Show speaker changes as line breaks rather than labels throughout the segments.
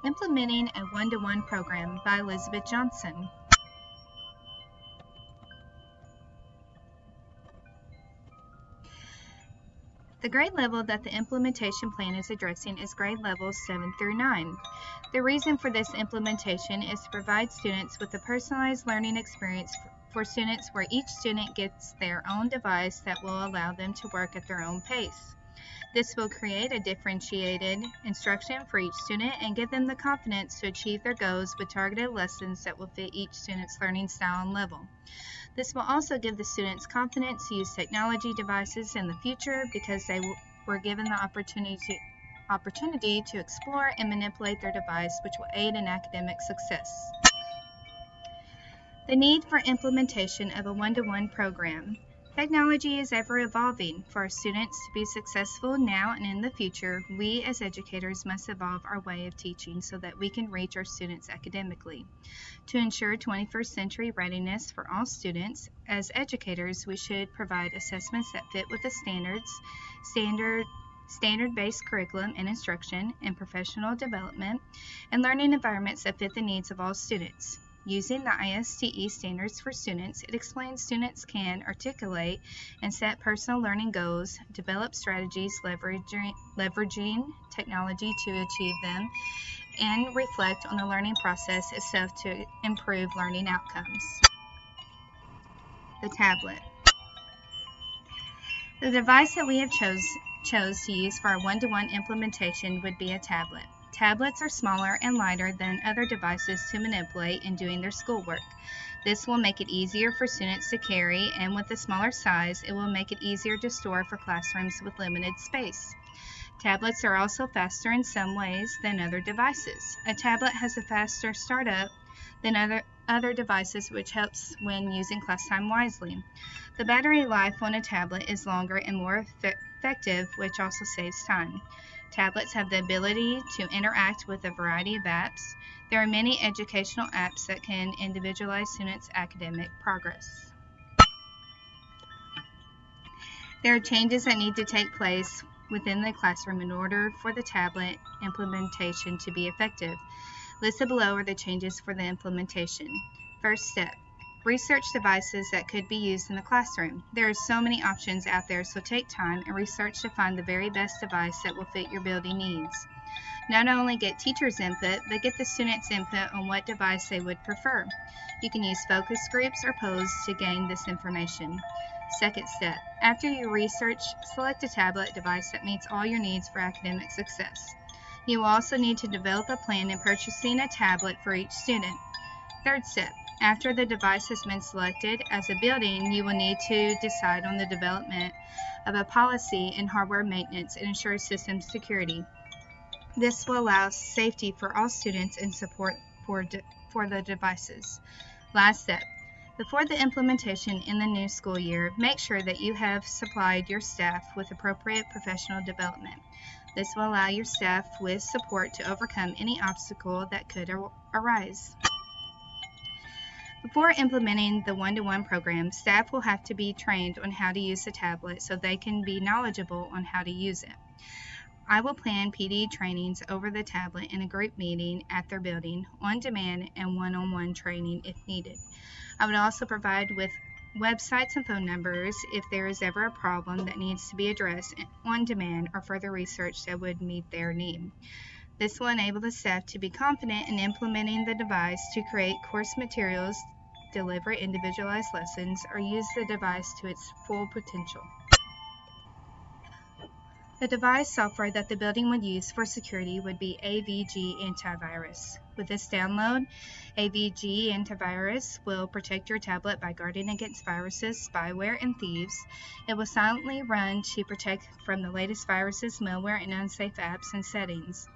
Implementing a One-to-One Program by Elizabeth Johnson. The grade level that the implementation plan is addressing is grade levels 7 through 9. The reason for this implementation is to provide students with a personalized learning experience for students where each student gets their own device that will allow them to work at their own pace. This will create a differentiated instruction for each student and give them the confidence to achieve their goals with targeted lessons that will fit each student's learning style and level. This will also give the students confidence to use technology devices in the future because they were given the opportunity to explore and manipulate their device, which will aid in academic success. The need for implementation of a one-to-one program. Technology is ever evolving. For our students to be successful now and in the future, we as educators must evolve our way of teaching so that we can reach our students academically. To ensure 21st century readiness for all students, as educators, we should provide assessments that fit with the standard-based curriculum and instruction and professional development, and learning environments that fit the needs of all students. Using the ISTE standards for students, it explains students can articulate and set personal learning goals, develop strategies leveraging technology to achieve them, and reflect on the learning process itself to improve learning outcomes. The tablet. The device that we have chose to use for our one-to-one implementation would be a tablet. Tablets are smaller and lighter than other devices to manipulate in doing their schoolwork. This will make it easier for students to carry, and with the smaller size, it will make it easier to store for classrooms with limited space. Tablets are also faster in some ways than other devices. A tablet has a faster startup than other devices, which helps when using class time wisely. The battery life on a tablet is longer and more effective, which also saves time. Tablets have the ability to interact with a variety of apps. There are many educational apps that can individualize students' academic progress. There are changes that need to take place within the classroom in order for the tablet implementation to be effective. Listed below are the changes for the implementation. First step. Research devices that could be used in the classroom. There are so many options out there, so take time and research to find the very best device that will fit your building needs. Not only get teachers' input, but get the students' input on what device they would prefer. You can use focus groups or polls to gain this information. Second step. After you research, select a tablet device that meets all your needs for academic success. You will also need to develop a plan in purchasing a tablet for each student. Third step. After the device has been selected as a building, you will need to decide on the development of a policy in hardware maintenance and ensure system security. This will allow safety for all students and support for the devices. Last step. Before the implementation in the new school year, make sure that you have supplied your staff with appropriate professional development. This will allow your staff with support to overcome any obstacle that could arise. Before implementing the one-to-one program, staff will have to be trained on how to use the tablet so they can be knowledgeable on how to use it. I will plan PD trainings over the tablet in a group meeting at their building, on demand, and one-on-one training if needed. I would also provide with websites and phone numbers if there is ever a problem that needs to be addressed on demand or further research that would meet their need. This will enable the staff to be confident in implementing the device to create course materials, deliver individualized lessons, or use the device to its full potential. The device software that the building would use for security would be AVG Antivirus. With this download, AVG Antivirus will protect your tablet by guarding against viruses, spyware, and thieves. It will silently run to protect from the latest viruses, malware, and unsafe apps and settings.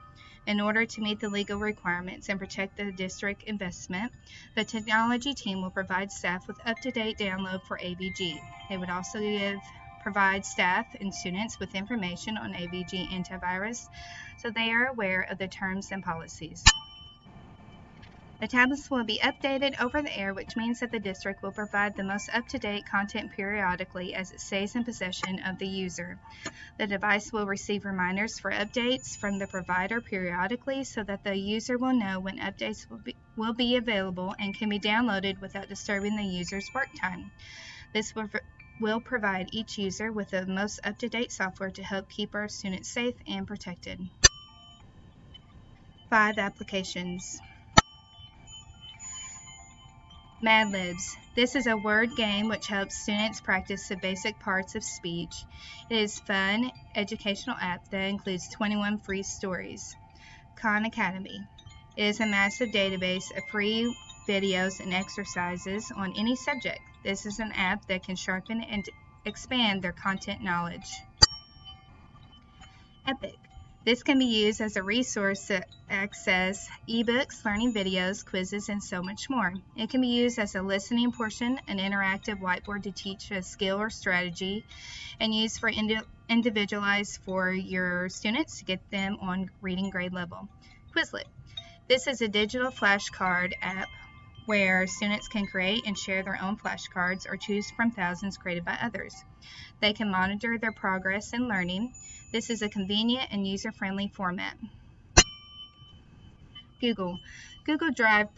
In order to meet the legal requirements and protect the district investment, the technology team will provide staff with up-to-date download for AVG. They would also provide staff and students with information on AVG Antivirus so they are aware of the terms and policies. The tablets will be updated over the air, which means that the district will provide the most up-to-date content periodically as it stays in possession of the user. The device will receive reminders for updates from the provider periodically so that the user will know when updates will be available and can be downloaded without disturbing the user's work time. This will provide each user with the most up-to-date software to help keep our students safe and protected. 5 applications. Mad Libs. This is a word game which helps students practice the basic parts of speech. It is a fun, educational app that includes 21 free stories. Khan Academy. It is a massive database of free videos and exercises on any subject. This is an app that can sharpen and expand their content knowledge. Epic. This can be used as a resource to access ebooks, learning videos, quizzes, and so much more. It can be used as a listening portion, an interactive whiteboard to teach a skill or strategy, and used for individualized for your students to get them on reading grade level. Quizlet. This is a digital flashcard app where students can create and share their own flashcards or choose from thousands created by others. They can monitor their progress in learning. This is a convenient and user-friendly format. Google. Google Drive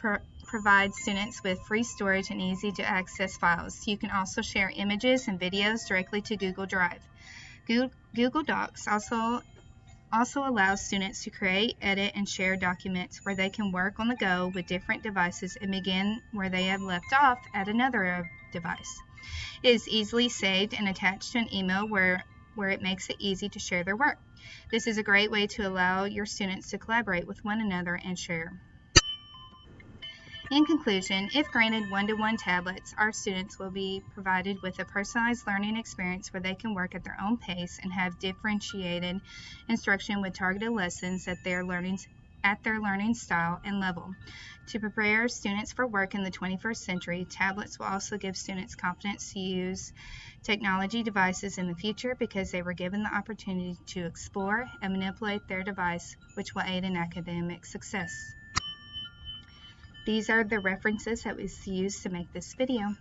provides students with free storage and easy-to-access files. You can also share images and videos directly to Google Drive. Google Docs also allows students to create, edit, and share documents where they can work on the go with different devices and begin where they have left off at another device. It is easily saved and attached to an email where it makes it easy to share their work. This is a great way to allow your students to collaborate with one another and share. In conclusion, if granted one-to-one tablets, our students will be provided with a personalized learning experience where they can work at their own pace and have differentiated instruction with targeted lessons at their learning style and level. To prepare students for work in the 21st century, tablets will also give students confidence to use technology devices in the future because they were given the opportunity to explore and manipulate their device, which will aid in academic success. These are the references that was used to make this video.